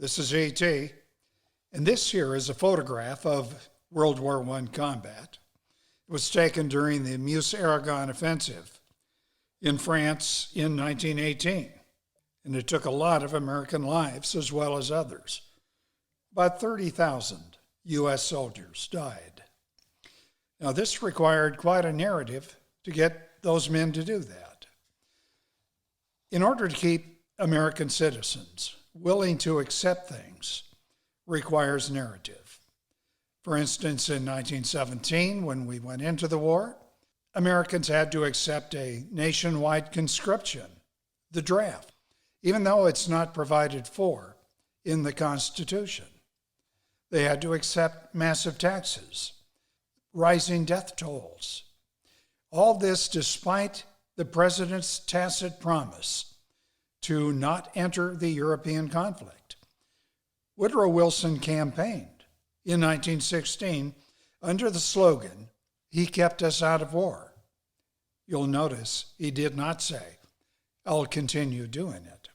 This is E.T., and this here is a photograph of World War I combat. It was taken during the Meuse-Argonne offensive in France in 1918, and it took a lot of American lives as well as others. About 30,000 U.S. soldiers died. Now, this required quite a narrative to get those men to do that. In order to keep American citizens willing to accept things requires narrative. For instance, in 1917, when we went into the war, Americans had to accept a nationwide conscription, the draft, even though it's not provided for in the Constitution. They had to accept massive taxes, rising death tolls. All this despite the president's tacit promise to not enter the European conflict. Woodrow Wilson campaigned in 1916 under the slogan, "He kept us out of war." You'll notice he did not say, "I'll continue doing it."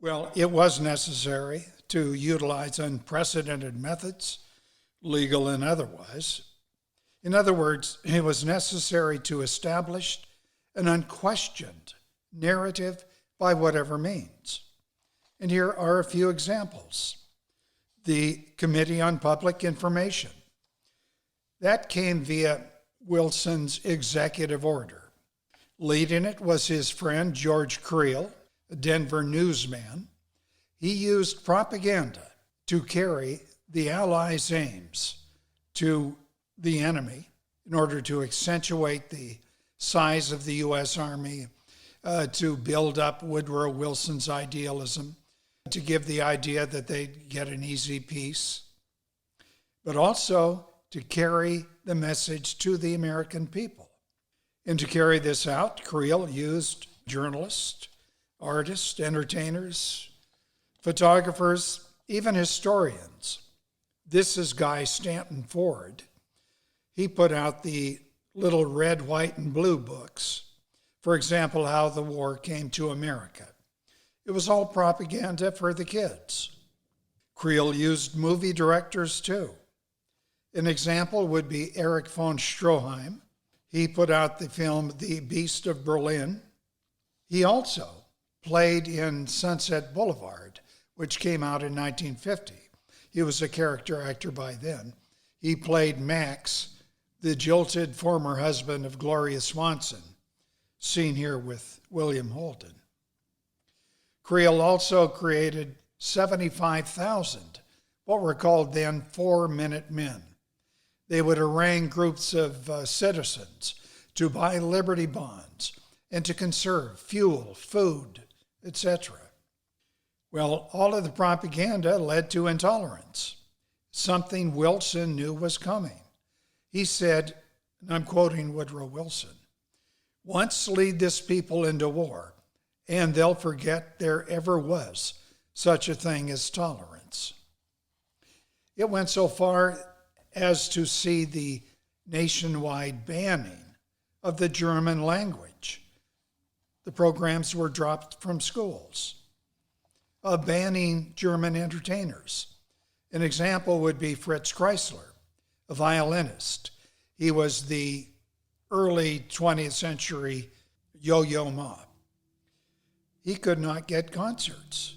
Well, it was necessary to utilize unprecedented methods, legal and otherwise. In other words, it was necessary to establish an unquestioned narrative by whatever means. And here are a few examples. The Committee on Public Information. That came via Wilson's executive order. Leading it was his friend George Creel, a Denver newsman. He used propaganda to carry the Allies' aims to the enemy in order to accentuate the size of the U.S. Army, to build up Woodrow Wilson's idealism, to give the idea that they'd get an easy peace, but also to carry the message to the American people. And to carry this out, Creel used journalists, artists, entertainers, photographers, even historians. This is Guy Stanton Ford. He put out the little red, white, and blue books. For example, How the War Came to America. It was all propaganda for the kids. Creel used movie directors too. An example would be Erich von Stroheim. He put out the film The Beast of Berlin. He also played in Sunset Boulevard, which came out in 1950. He was a character actor by then. He played Max, the jilted former husband of Gloria Swanson, seen here with William Holden. Creel also created 75,000, what were called then 4-minute men. They would harangue groups of citizens to buy Liberty bonds and to conserve fuel, food, etc. Well, all of the propaganda led to intolerance, something Wilson knew was coming. He said, and I'm quoting Woodrow Wilson, "Once lead this people into war, and they'll forget there ever was such a thing as tolerance." It went so far as to see the nationwide banning of the German language. The programs were dropped from schools. Banning German entertainers. An example would be Fritz Kreisler, a violinist. He was the early 20th century Yo-Yo Ma. He could not get concerts.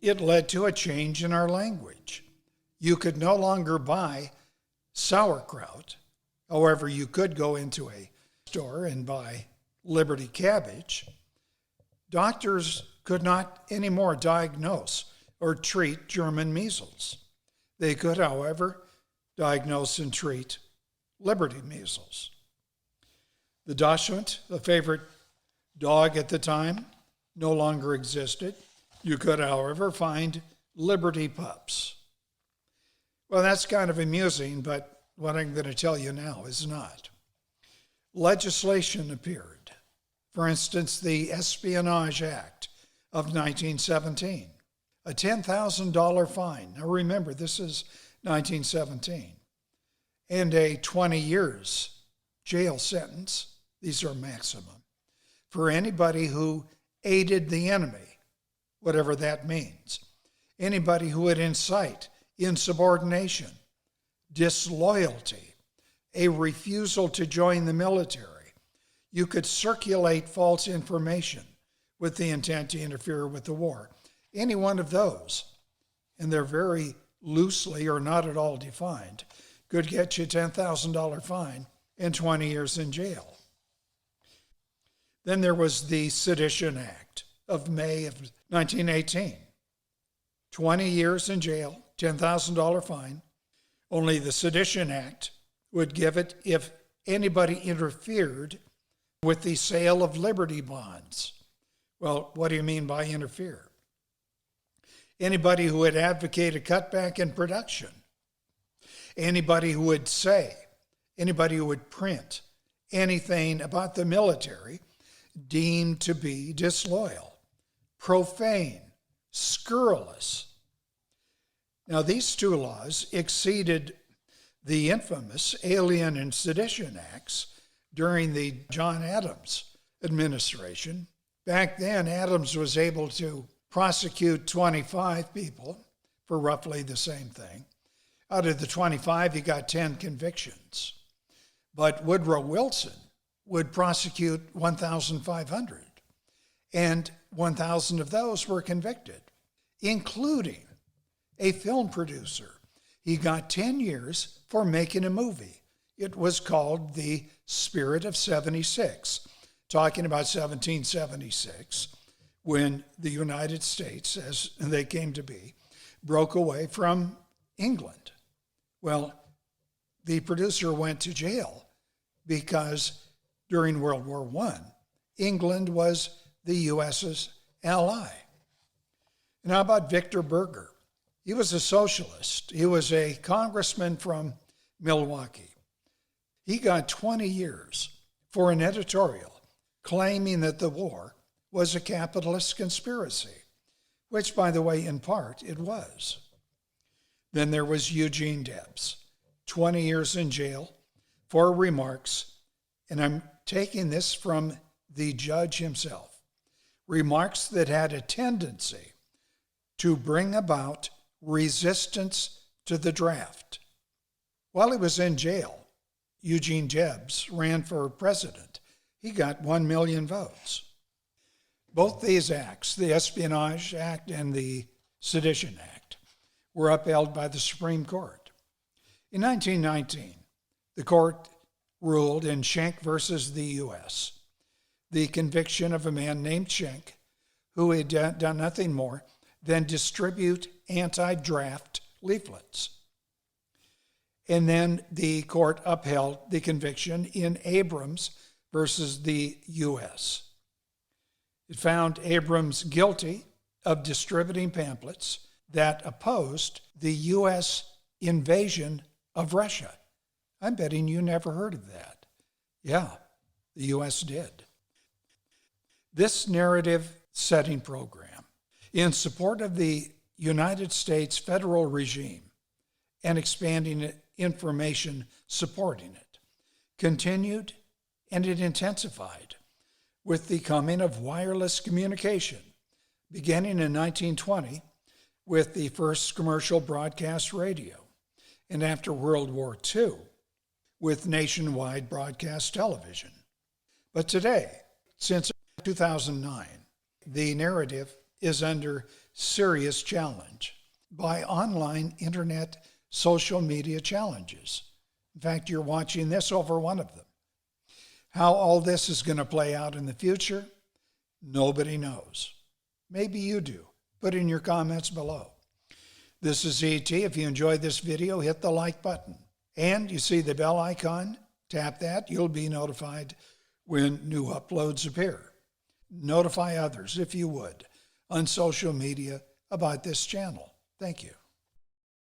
It led to a change in our language. You could no longer buy sauerkraut. However, you could go into a store and buy Liberty cabbage. Doctors could not anymore diagnose or treat German measles. They could, however, diagnose and treat Liberty measles. The Dachshund, a favorite dog at the time, no longer existed. You could, however, find Liberty pups. Well, that's kind of amusing, but what I'm going to tell you now is not. Legislation appeared. For instance, the Espionage Act of 1917, a $10,000 fine. Now remember, this is 1917. And a 20 years jail sentence, these are maximum, for anybody who aided the enemy, whatever that means. anybody who would incite insubordination, disloyalty, a refusal to join the military. You could circulate false information with the intent to interfere with the war. Any one of those, and they're very loosely or not at all defined, could get you a $10,000 fine and 20 years in jail. Then there was the Sedition Act of May of 1918. 20 years in jail, $10,000 fine. Only the Sedition Act would give it if anybody interfered with the sale of Liberty bonds. Well, what do you mean by interfere? Anybody who would advocate a cutback in production. Anybody who would say, anybody who would print anything about the military deemed to be disloyal, profane, scurrilous. Now, these two laws exceeded the infamous Alien and Sedition Acts during the John Adams administration. Back then, Adams was able to prosecute 25 people for roughly the same thing. Out of the 25, he got 10 convictions. But Woodrow Wilson would prosecute 1,500, and 1,000 of those were convicted, including a film producer. He got 10 years for making a movie. It was called The Spirit of 76, talking about 1776, when the United States, as they came to be, broke away from England. Well, the producer went to jail because during World War I, England was the U.S.'s ally. And how about Victor Berger? He was a socialist. He was a congressman from Milwaukee. He got 20 years for an editorial claiming that the war was a capitalist conspiracy, which, by the way, in part, it was. Then there was Eugene Debs, 20 years in jail for remarks, and I'm taking this from the judge himself, remarks that had a tendency to bring about resistance to the draft. While he was in jail, Eugene Debs ran for president. He got 1 million votes. Both these acts, the Espionage Act and the Sedition Act, were upheld by the Supreme Court. In 1919, the court ruled in Schenck versus the U.S., the conviction of a man named Schenck, who had done nothing more than distribute anti-draft leaflets. And then the court upheld the conviction in Abrams versus the U.S. It found Abrams guilty of distributing pamphlets that opposed the U.S. invasion of Russia. I'm betting you never heard of that. Yeah, the U.S. did. This narrative-setting program, in support of the United States federal regime and expanding information supporting it, continued and it intensified with the coming of wireless communication, beginning in 1920 with the first commercial broadcast radio, and after World War II with nationwide broadcast television. But today, since 2009, the narrative is under serious challenge by online internet social media challenges. In fact, you're watching this over one of them. How all this is going to play out in the future, nobody knows. Maybe you do. Put in your comments below. This is E.T. If you enjoyed this video, hit the like button. And you see the bell icon, tap that. You'll be notified when new uploads appear. Notify others, if you would, on social media about this channel. Thank you.